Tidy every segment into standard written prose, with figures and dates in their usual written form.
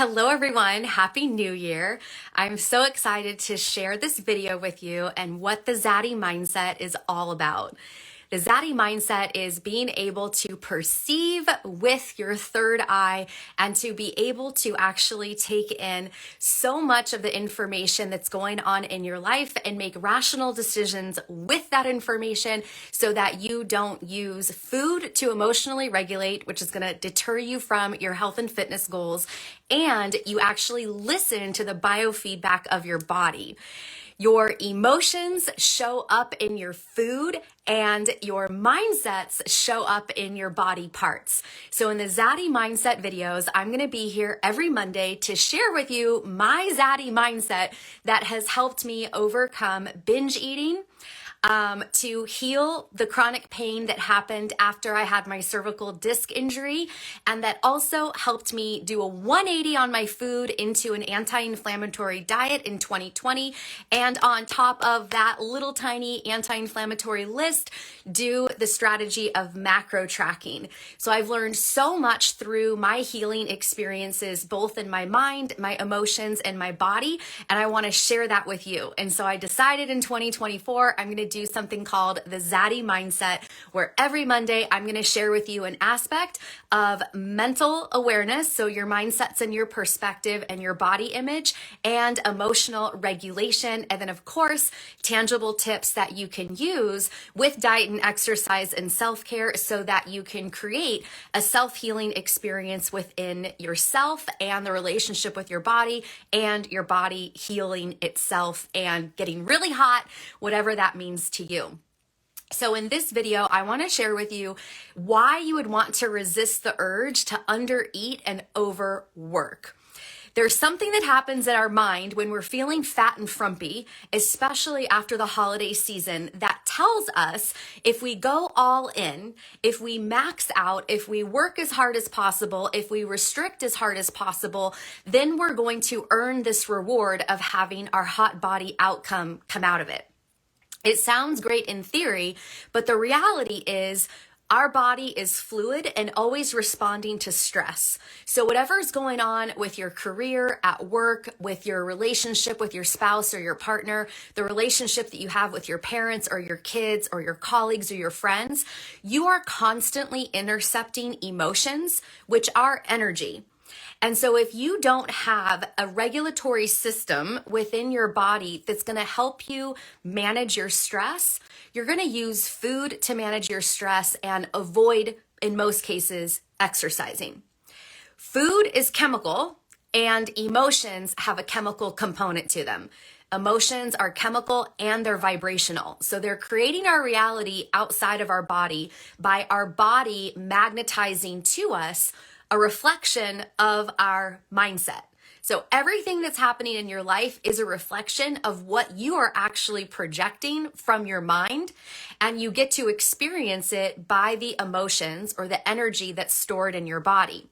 Hello everyone, Happy New Year. I'm so excited to share this video with you and what the Zaddy mindset is all about. The Zaddy mindset is being able to perceive with your third eye and to be able to actually take in so much of the information that's going on in your life and make rational decisions with that information so that you don't use food to emotionally regulate, which is going to deter you from your health and fitness goals, and you actually listen to the biofeedback of your body. Your emotions show up in your food and your mindsets show up in your body parts. So in the Zaddy mindset videos, I'm going to be here every Monday to share with you my Zaddy mindset that has helped me overcome binge eating, to heal the chronic pain that happened after I had my cervical disc injury, and that also helped me do a 180 on my food into an anti-inflammatory diet in 2020. And on top of that little tiny anti-inflammatory list, do the strategy of macro tracking. So I've learned so much through my healing experiences, both in my mind, my emotions, and my body, and I want to share that with you. And so I decided in 2024, I'm going to do something called the Zaddy mindset, where every Monday I'm going to share with you an aspect of mental awareness, so your mindsets and your perspective and your body image, and emotional regulation, and then of course tangible tips that you can use with diet and exercise and self-care so that you can create a self-healing experience within yourself and the relationship with your body, and your body healing itself and getting really hot, whatever that means to you. So in this video, I want to share with you why you would want to resist the urge to undereat and overwork. There's something that happens in our mind when we're feeling fat and frumpy, especially after the holiday season, that tells us if we go all in, if we max out, if we work as hard as possible, if we restrict as hard as possible, then we're going to earn this reward of having our hot body outcome come out of it. It sounds great in theory, but the reality is our body is fluid and always responding to stress. So whatever's going on with your career, at work, with your relationship with your spouse or your partner, the relationship that you have with your parents or your kids or your colleagues or your friends, you are constantly intercepting emotions, which are energy. And so if you don't have a regulatory system within your body that's going to help you manage your stress, you're going to use food to manage your stress and avoid, in most cases, exercising. Food is chemical and emotions have a chemical component to them. Emotions are chemical and they're vibrational. So they're creating our reality outside of our body by our body magnetizing to us a reflection of our mindset. So everything that's happening in your life is a reflection of what you are actually projecting from your mind, and you get to experience it by the emotions or the energy that's stored in your body.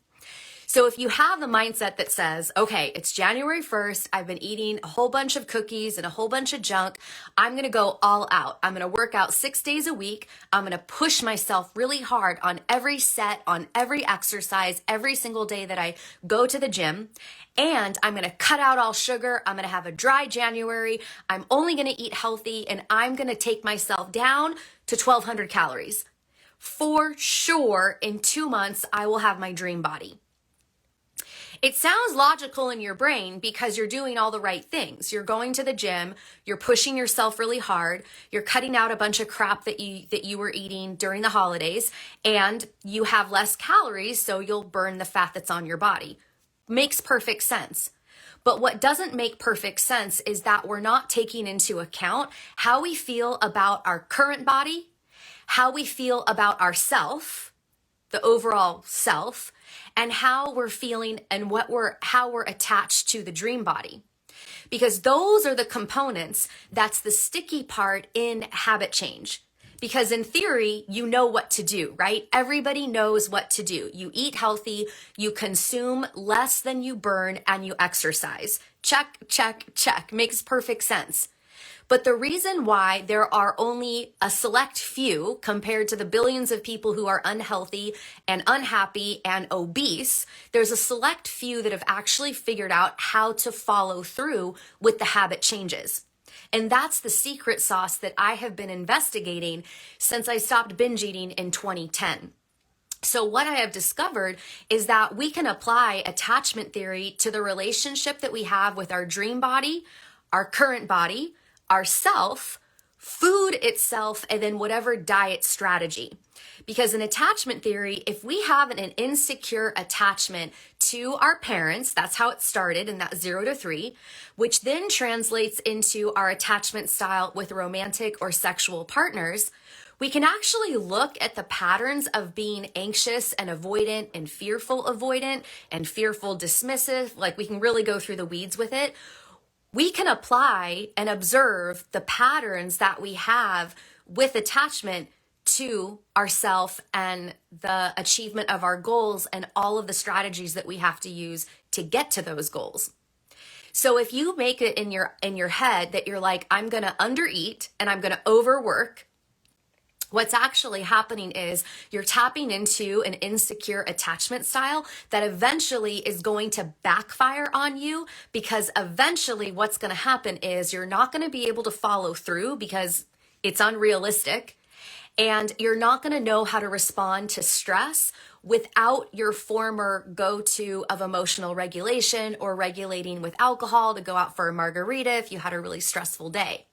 So if you have the mindset that says, okay, it's January 1st, I've been eating a whole bunch of cookies and a whole bunch of junk, I'm going to go all out. I'm going to work out 6 days a week. I'm going to push myself really hard on every set, on every exercise, every single day that I go to the gym. And I'm going to cut out all sugar. I'm going to have a dry January. I'm only going to eat healthy, and I'm going to take myself down to 1,200 calories. For sure, in 2 months, I will have my dream body. It sounds logical in your brain because you're doing all the right things. You're going to the gym, you're pushing yourself really hard, you're cutting out a bunch of crap that you were eating during the holidays, and you have less calories, so you'll burn the fat that's on your body. Makes perfect sense. But what doesn't make perfect sense is that we're not taking into account how we feel about our current body, how we feel about ourself, the overall self, and how we're feeling and how we're attached to the dream body. Because those are the components that's the sticky part in habit change. Because in theory, you know what to do, right? Everybody knows what to do. You eat healthy, you consume less than you burn, and you exercise. Check, check, check. Makes perfect sense. But the reason why there are only a select few compared to the billions of people who are unhealthy and unhappy and obese, there's a select few that have actually figured out how to follow through with the habit changes. And that's the secret sauce that I have been investigating since I stopped binge eating in 2010. So what I have discovered is that we can apply attachment theory to the relationship that we have with our dream body, our current body, ourself, food itself, and then whatever diet strategy. Because in attachment theory, if we have an insecure attachment to our parents, that's how it started in that 0 to 3, which then translates into our attachment style with romantic or sexual partners, we can actually look at the patterns of being anxious and avoidant and fearful avoidant and fearful dismissive. Like, we can really go through the weeds with it. We can apply and observe the patterns that we have with attachment to ourself and the achievement of our goals and all of the strategies that we have to use to get to those goals. So if you make it in your head that you're like, I'm going to undereat and I'm going to overwork, what's actually happening is you're tapping into an insecure attachment style that eventually is going to backfire on you, because eventually what's going to happen is you're not going to be able to follow through because it's unrealistic, and you're not going to know how to respond to stress without your former go-to of emotional regulation or regulating with alcohol to go out for a margarita if you had a really stressful day.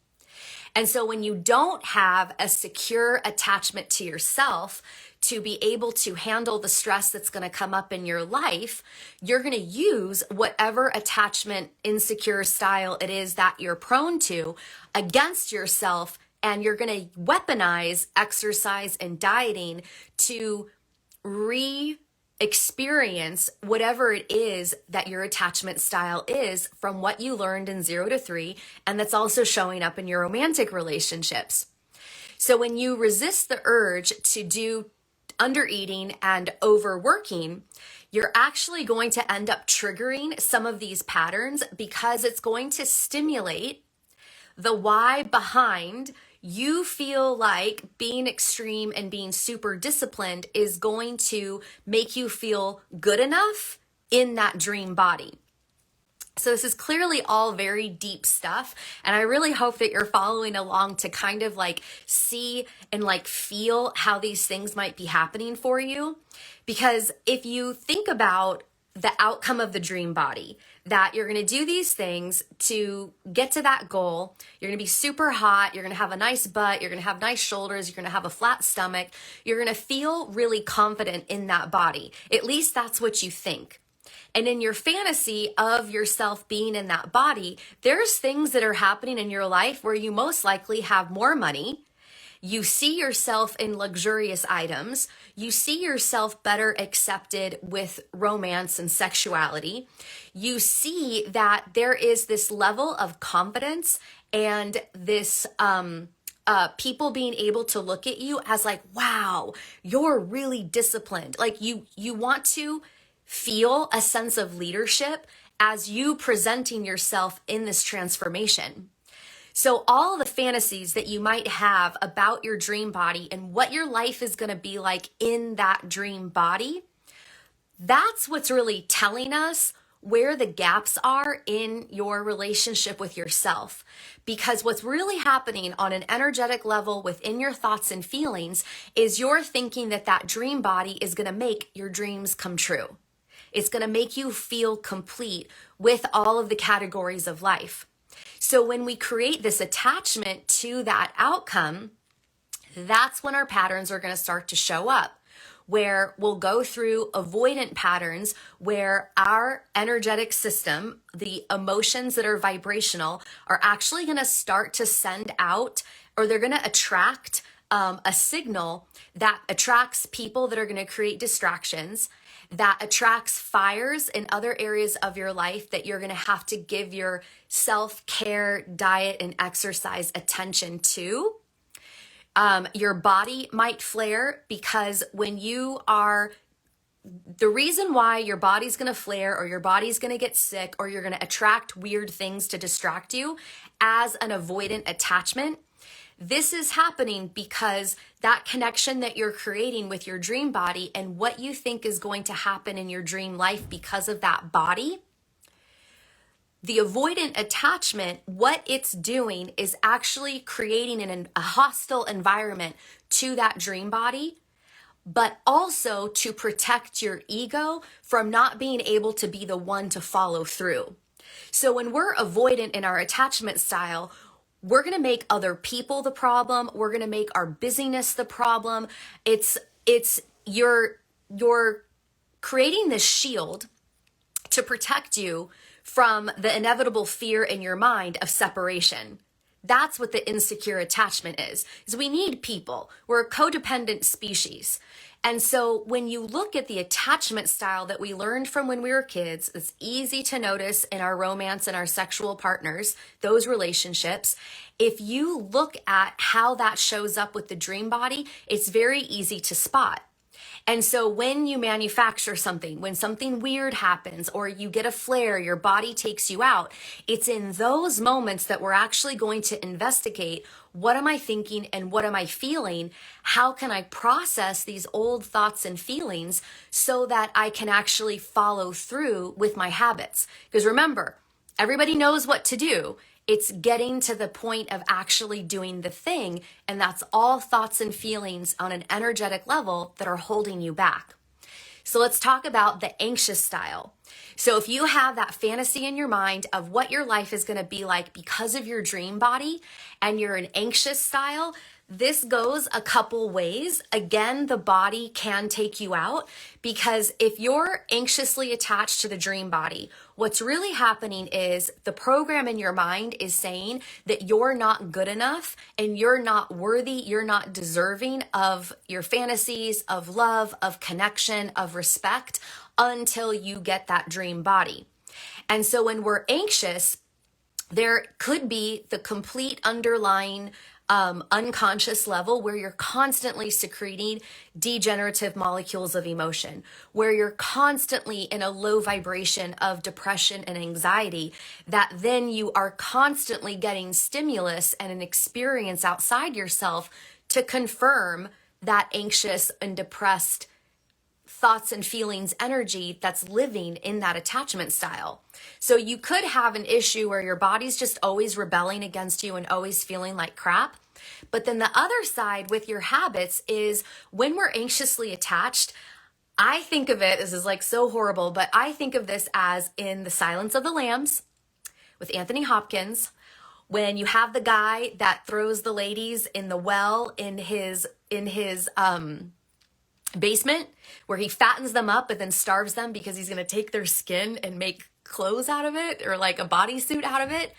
And so when you don't have a secure attachment to yourself to be able to handle the stress that's going to come up in your life, you're going to use whatever attachment insecure style it is that you're prone to against yourself, and you're going to weaponize exercise and dieting to experience whatever it is that your attachment style is from what you learned in 0 to 3, and that's also showing up in your romantic relationships. So when you resist the urge to do undereating and overworking, you're actually going to end up triggering some of these patterns, because it's going to stimulate the why behind you feel like being extreme and being super disciplined is going to make you feel good enough in that dream body. So this is clearly all very deep stuff, and I really hope that you're following along to kind of like see and like feel how these things might be happening for you. Because if you think about the outcome of the dream body, that you're going to do these things to get to that goal. You're going to be super hot. You're going to have a nice butt. You're going to have nice shoulders. You're going to have a flat stomach. You're going to feel really confident in that body. At least that's what you think. And in your fantasy of yourself being in that body, there's things that are happening in your life where you most likely have more money. You see yourself in luxurious items. You see yourself better accepted with romance and sexuality. You see that there is this level of confidence and this people being able to look at you as like, wow, you're really disciplined. Like you want to feel a sense of leadership as you presenting yourself in this transformation. So all the fantasies that you might have about your dream body and what your life is going to be like in that dream body, that's what's really telling us where the gaps are in your relationship with yourself. Because what's really happening on an energetic level within your thoughts and feelings is you're thinking that that dream body is going to make your dreams come true. It's going to make you feel complete with all of the categories of life. So when we create this attachment to that outcome, that's when our patterns are going to start to show up, where we'll go through avoidant patterns where our energetic system, the emotions that are vibrational, are actually going to start to send out, or they're going to attract a signal that attracts people that are going to create distractions, that attracts fires in other areas of your life that you're going to have to give your self-care, diet, and exercise attention to. Your body might flare because when you are the reason why your body's going to flare or your body's going to get sick or you're going to attract weird things to distract you as an avoidant attachment, this is happening because that connection that you're creating with your dream body and what you think is going to happen in your dream life because of that body, the avoidant attachment, what it's doing is actually creating a hostile environment to that dream body, but also to protect your ego from not being able to be the one to follow through. So when we're avoidant in our attachment style, we're going to make other people the problem. We're going to make our busyness the problem. You're creating this shield to protect you from the inevitable fear in your mind of separation. That's what the insecure attachment is we need people. We're a codependent species. And so when you look at the attachment style that we learned from when we were kids, it's easy to notice in our romance and our sexual partners, those relationships. If you look at how that shows up with the dream body, it's very easy to spot. And so when you manufacture something, when something weird happens or you get a flare, your body takes you out, it's in those moments that we're actually going to investigate, what am I thinking and what am I feeling? How can I process these old thoughts and feelings so that I can actually follow through with my habits? Because remember, everybody knows what to do. It's getting to the point of actually doing the thing, and that's all thoughts and feelings on an energetic level that are holding you back. So let's talk about the anxious style. So if you have that fantasy in your mind of what your life is going to be like because of your dream body and you're an anxious style, this goes a couple ways. Again, the body can take you out because if you're anxiously attached to the dream body, what's really happening is the program in your mind is saying that you're not good enough and you're not worthy, you're not deserving of your fantasies, of love, of connection, of respect until you get that dream body. And so when we're anxious, there could be the complete underlying unconscious level where you're constantly secreting degenerative molecules of emotion, where you're constantly in a low vibration of depression and anxiety, that then you are constantly getting stimulus and an experience outside yourself to confirm that anxious and depressed thoughts and feelings energy that's living in that attachment style. So you could have an issue where your body's just always rebelling against you and always feeling like crap. But then the other side with your habits is when we're anxiously attached, I think of it, this is like so horrible, but I think of this as in The Silence of the Lambs with Anthony Hopkins, when you have the guy that throws the ladies in the well in his basement, where he fattens them up but then starves them because he's going to take their skin and make clothes out of it or like a bodysuit out of it.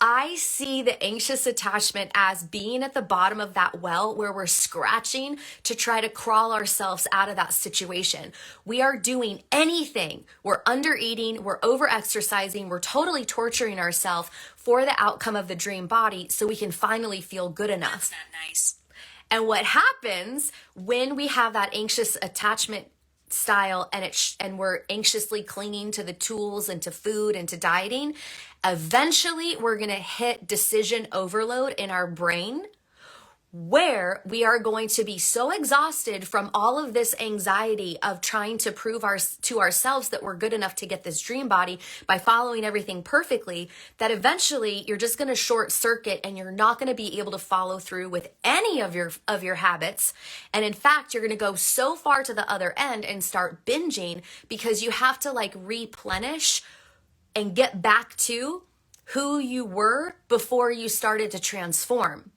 I see the anxious attachment as being at the bottom of that well where we're scratching to try to crawl ourselves out of that situation. We are doing anything. We're under eating, we're over exercising, we're totally torturing ourselves for the outcome of the dream body so we can finally feel good enough. That's not nice. And what happens when we have that anxious attachment style and we're anxiously clinging to the tools and to food and to dieting, eventually we're going to hit decision overload in our brain where we are going to be so exhausted from all of this anxiety of trying to prove to ourselves that we're good enough to get this dream body by following everything perfectly, that eventually you're just going to short circuit and you're not going to be able to follow through with any of your habits. And in fact, you're going to go so far to the other end and start binging because you have to like replenish and get back to who you were before you started to transform.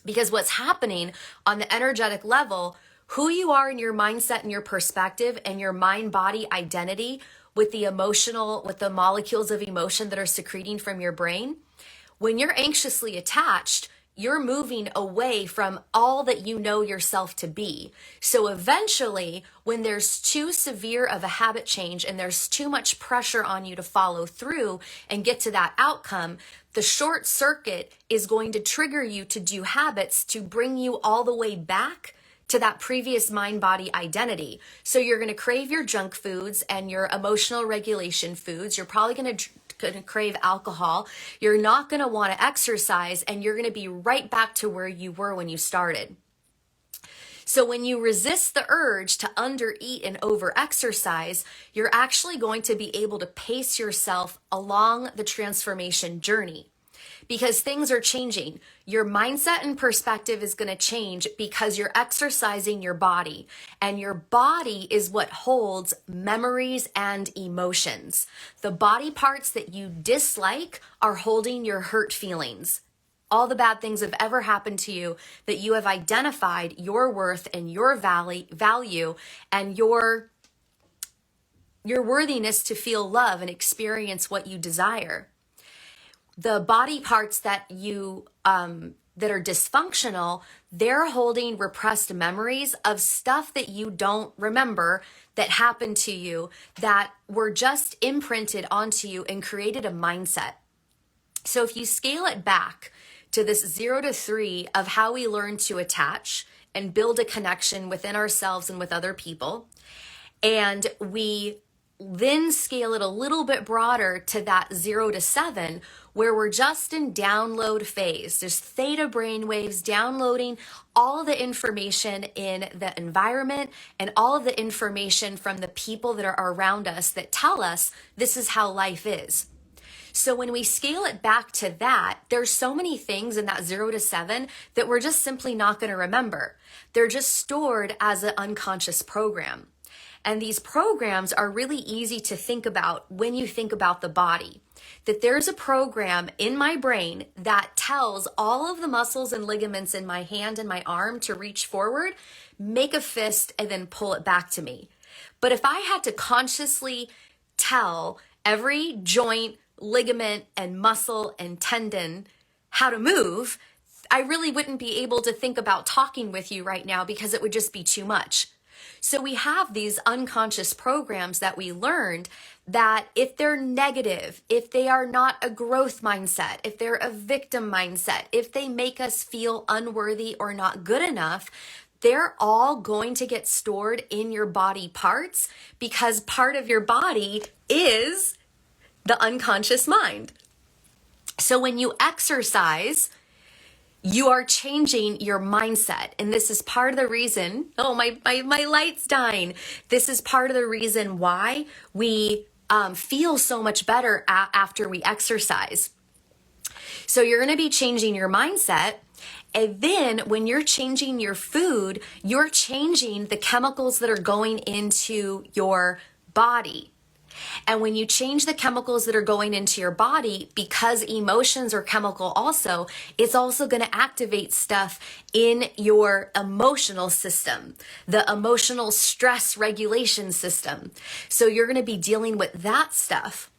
Because what's happening on the energetic level, who you are in your mindset and your perspective and your mind-body identity with the molecules of emotion that are secreting from your brain, when you're anxiously attached, you're moving away from all that you know yourself to be. So eventually, when there's too severe of a habit change and there's too much pressure on you to follow through and get to that outcome, the short circuit is going to trigger you to do habits to bring you all the way back to that previous mind-body identity. So you're going to crave your junk foods and your emotional regulation foods. You're probably going to crave alcohol. You're not going to want to exercise, and you're going to be right back to where you were when you started. So when you resist the urge to undereat and overexercise, you're actually going to be able to pace yourself along the transformation journey, because things are changing. Your mindset and perspective is going to change because you're exercising your body, and your body is what holds memories and emotions. The body parts that you dislike are holding your hurt feelings. All the bad things have ever happened to you that you have identified your worth and your value and your worthiness to feel love and experience what you desire. The body parts that you that are dysfunctional, they're holding repressed memories of stuff that you don't remember that happened to you, that were just imprinted onto you and created a mindset. So if you scale it back to this 0 to 3 of how we learn to attach and build a connection within ourselves and with other people, and we then scale it a little bit broader to that 0 to 7, where we're just in download phase. There's theta brainwaves downloading all of the information in the environment and all of the information from the people that are around us that tell us this is how life is. So when we scale it back to that, there's so many things in that 0 to 7 that we're just simply not going to remember. They're just stored as an unconscious program. And these programs are really easy to think about when you think about the body. That there's a program in my brain that tells all of the muscles and ligaments in my hand and my arm to reach forward, make a fist, and then pull it back to me. But if I had to consciously tell every joint, ligament, and muscle and tendon how to move, I really wouldn't be able to think about talking with you right now, because it would just be too much. So we have these unconscious programs that we learned that if they're negative, if they are not a growth mindset, if they're a victim mindset, if they make us feel unworthy or not good enough, they're all going to get stored in your body parts, because part of your body is the unconscious mind. So when you exercise, you are changing your mindset. And this is part of the reason, oh, my light's dying. This is part of the reason why we feel so much better after we exercise. So you're going to be changing your mindset. And then when you're changing your food, you're changing the chemicals that are going into your body. And when you change the chemicals that are going into your body, because emotions are chemical also, it's also going to activate stuff in your emotional system, the emotional stress regulation system. So you're going to be dealing with that stuff.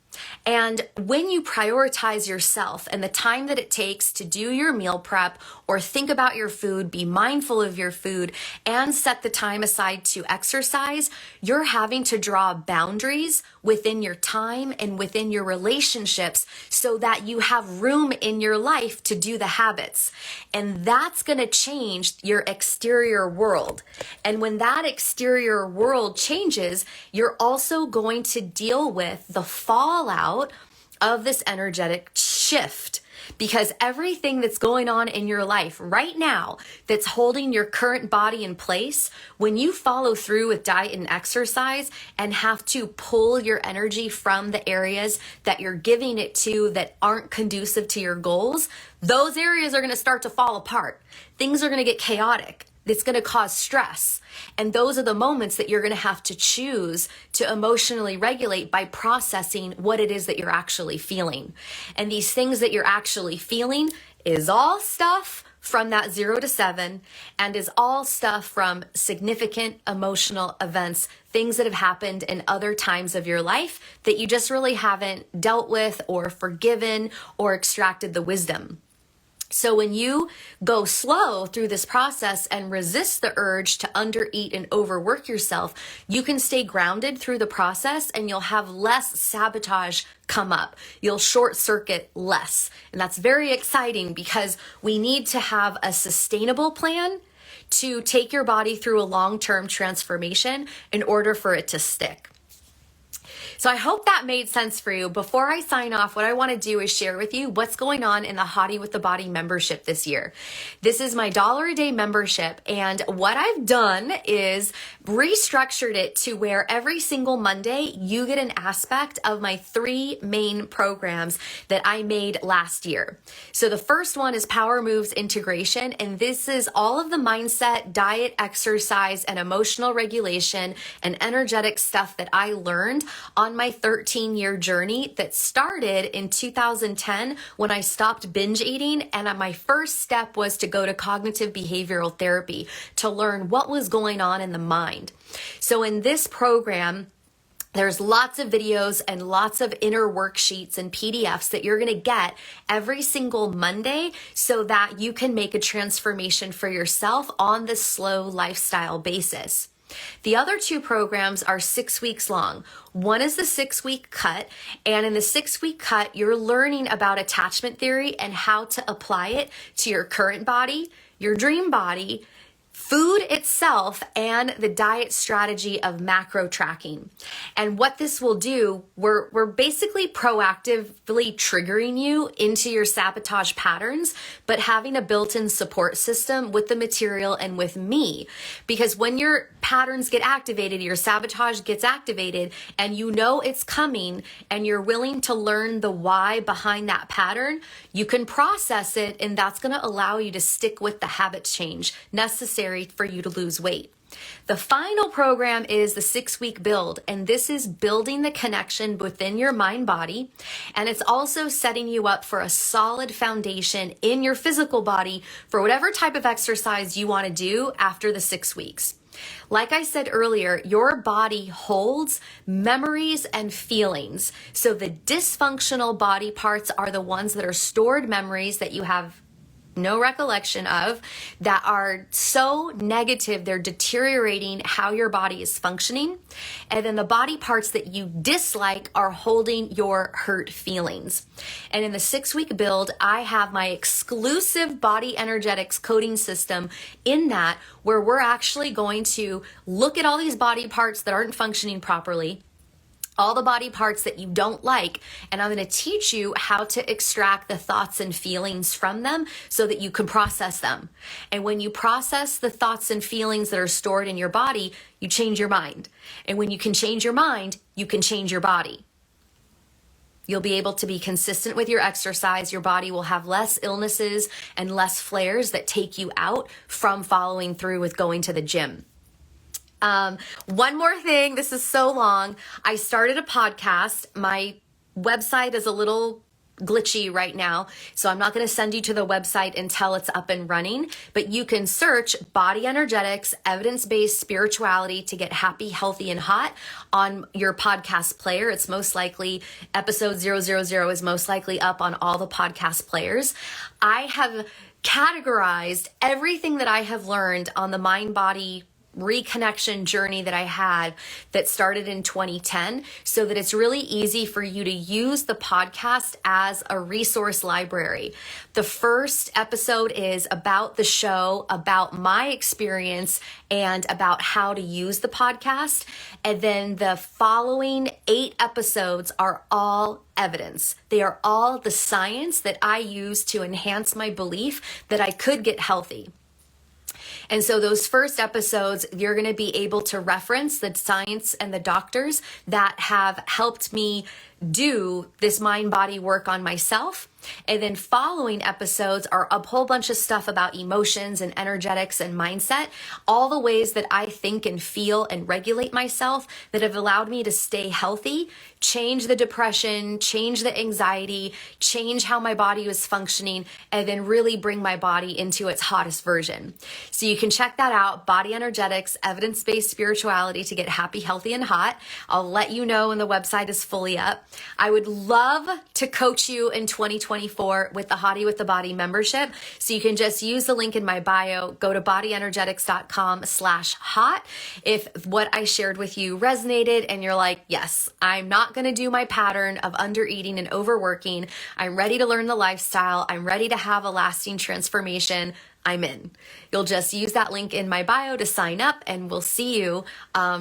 And when you prioritize yourself and the time that it takes to do your meal prep or think about your food, be mindful of your food, and set the time aside to exercise, you're having to draw boundaries within your time and within your relationships so that you have room in your life to do the habits. And that's going to change your exterior world. And when that exterior world changes, you're also going to deal with the fallout of this energetic shift, because everything that's going on in your life right now that's holding your current body in place, when you follow through with diet and exercise and have to pull your energy from the areas that you're giving it to that aren't conducive to your goals, those areas are going to start to fall apart. Things are going to get chaotic. It's going to cause stress. And those are the moments that you're going to have to choose to emotionally regulate by processing what it is that you're actually feeling. And these things that you're actually feeling is all stuff from that 0 to 7, and is all stuff from significant emotional events, things that have happened in other times of your life that you just really haven't dealt with or forgiven or extracted the wisdom. So when you go slow through this process and resist the urge to undereat and overwork yourself, you can stay grounded through the process, and you'll have less sabotage come up. You'll short circuit less. And that's very exciting, because we need to have a sustainable plan to take your body through a long-term transformation in order for it to stick. So I hope that made sense for you. Before I sign off, what I want to do is share with you what's going on in the Hottie with the Body membership this year. This is my $1 a day membership, and what I've done is restructured it to where every single Monday you get an aspect of my 3 main programs that I made last year. So the first one is Power Moves Integration, and this is all of the mindset, diet, exercise, and emotional regulation and energetic stuff that I learned on my 13-year journey that started in 2010 when I stopped binge eating, and my first step was to go to cognitive behavioral therapy to learn what was going on in the mind. So in this program, there's lots of videos and lots of inner worksheets and PDFs that you're going to get every single Monday so that you can make a transformation for yourself on this slow lifestyle basis. The other 2 programs are 6 weeks long. One is the 6-week cut, and in the 6-week cut, you're learning about attachment theory and how to apply it to your current body, your dream body, food itself, and the diet strategy of macro tracking. And what this will do, we're basically proactively triggering you into your sabotage patterns, but having a built-in support system with the material and with me. Because when your patterns get activated, your sabotage gets activated, and you know it's coming, and you're willing to learn the why behind that pattern, you can process it, and that's going to allow you to stick with the habit change necessary for you to lose weight. The final program is the 6-week build, and this is building the connection within your mind body, and it's also setting you up for a solid foundation in your physical body for whatever type of exercise you want to do after the 6 weeks. Like I said earlier, your body holds memories and feelings. So the dysfunctional body parts are the ones that are stored memories that you have no recollection of, that are so negative, they're deteriorating how your body is functioning. And then the body parts that you dislike are holding your hurt feelings. And in the 6-week build, I have my exclusive body energetics coding system in that, where we're actually going to look at all these body parts that aren't functioning properly, all the body parts that you don't like, and I'm going to teach you how to extract the thoughts and feelings from them so that you can process them. And when you process the thoughts and feelings that are stored in your body, you change your mind. And when you can change your mind, you can change your body. You'll be able to be consistent with your exercise. Your body will have less illnesses and less flares that take you out from following through with going to the gym. One more thing, this is so long. I started a podcast. My website is a little glitchy right now, so I'm not going to send you to the website until it's up and running, but you can search Body Energetics, Evidence-Based Spirituality to get happy, healthy, and hot on your podcast player. It's most likely, episode 000 is most likely up on all the podcast players. I have categorized everything that I have learned on the mind-body reconnection journey that I had that started in 2010, so that it's really easy for you to use the podcast as a resource library. The first episode is about the show, about my experience, and about how to use the podcast. And then the following 8 episodes are all evidence. They are all the science that I use to enhance my belief that I could get healthy. And so those first episodes, you're going to be able to reference the science and the doctors that have helped me do this mind-body work on myself. And then following episodes are a whole bunch of stuff about emotions and energetics and mindset, all the ways that I think and feel and regulate myself that have allowed me to stay healthy, change the depression, change the anxiety, change how my body was functioning, and then really bring my body into its hottest version. So you can check that out, Body Energetics, Evidence-Based Spirituality to get happy, healthy, and hot. I'll let you know when the website is fully up. I would love to coach you in 2024 with the Hottie with the Body membership. So you can just use the link in my bio, go to bodyenergetics.com/hot. If what I shared with you resonated and you're like, yes, I'm not going to do my pattern of under eating and overworking. I'm ready to learn the lifestyle. I'm ready to have a lasting transformation. I'm in. You'll just use that link in my bio to sign up, and we'll see you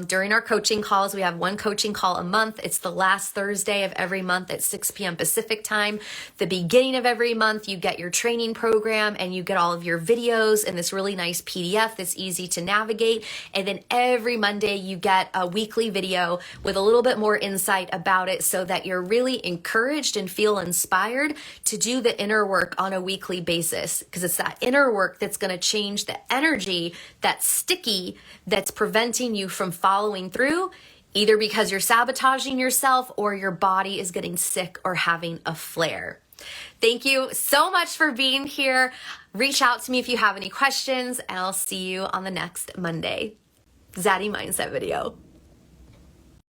during our coaching calls. We have one coaching call a month. It's the last Thursday of every month at 6 p.m. Pacific time. The beginning of every month, you get your training program and you get all of your videos in this really nice PDF that's easy to navigate. And then every Monday, you get a weekly video with a little bit more insight about it so that you're really encouraged and feel inspired to do the inner work on a weekly basis, because it's that inner work that's going to change the energy that's sticky, that's preventing you from following through, either because you're sabotaging yourself or your body is getting sick or having a flare. Thank you so much for being here. Reach out to me if you have any questions, and I'll see you on the next Monday Zaddy Mindset video.